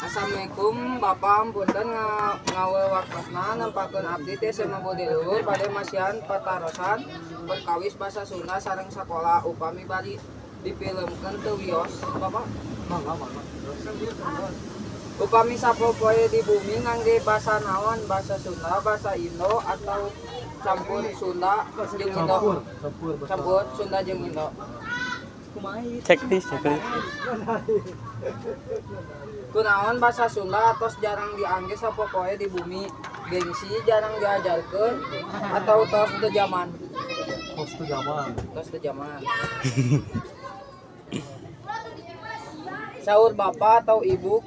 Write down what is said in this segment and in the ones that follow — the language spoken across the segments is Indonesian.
Assalamualaikum Bapak punten ngawewakasna nempakeun abdi teh sama bodi luhur bade masihan patarosan perkawis basa Sunda sareng sakola upami bari difilmkeun teu wios Bapak. Upami sapopoe di bumi ngangge basa naon, basa Sunda, basa Indo atau campur Sunda jeung Indo. Campur Sunda jeung Indo. Checklist. Kunaon basa Sunda atos jarang diangge sapopoe di bumi, gengsi jarang diajarkeun atau tos teu zaman. Tos teu zaman. Saur bapak atau ibu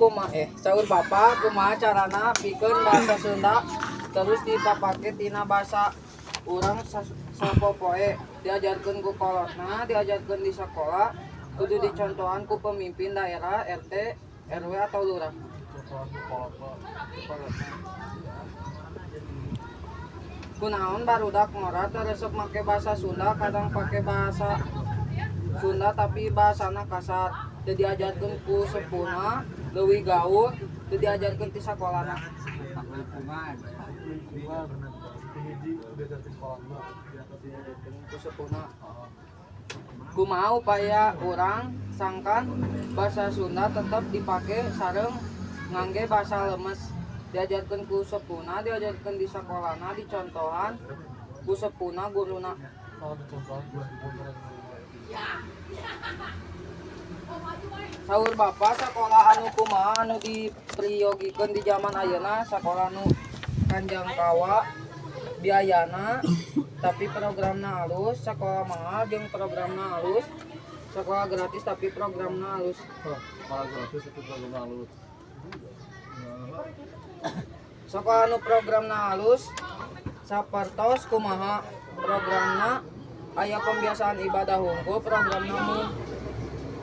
saur bapak kumaha carana pikeun basa Sunda terus dipapake tina basa urang sapopoe, diajarkeun ku kolotna, diajarkeun di sekolah, kudu dicontohan ku pemimpin daerah, RT, RW atau lurah. Kunaon barudak ngora teresep make basa Sunda, kadang pake basa Sunda tapi bahasana kasar. Teu diajarkeun ku sepuhna, leuwih gaul, teu diajarkeun ti sakolana. Ku sepuhna. Kumaha upaya urang sangkan basa Sunda tetep dipake sareng ngangge basa lemes, diajarkeun ku sepuhna, diajarkeun di sakolana, dicontohan ku sepuhna guruna. Saur bapak sakola anu kumaha anu dipriyogikeun di zaman ayeuna, sakola nu kanjangkawa biayana tapi programna halus, sakola mahal jeung programna halus, sakola gratis tapi programna halus. Sakola anu programna halus sapertos kumaha programna aya pembiasaan ibadah hungkul, programna mu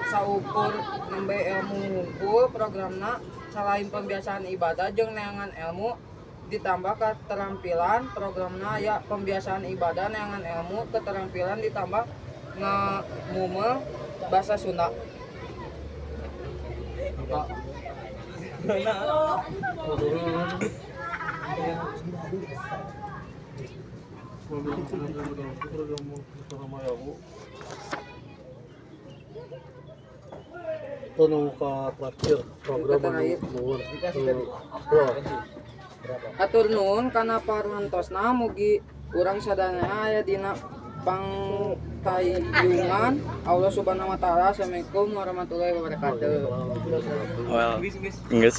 saukur nembe ilmu hungkul, programna selain pembiasaan ibadah jeung neangan ilmu ditambah keterampilan, programna aya pembiasaan ibadah neangan ilmu keterampilan ditambah ngamumel basa Sunda. Tanu ka terakhir program nuhun. Atur nuhun kana parantosna mugi urang sadaya aya dina pangtayungan Allah Subhanahu wa taala. Assalamualaikum warahmatullahi wabarakatuh. Well, geus.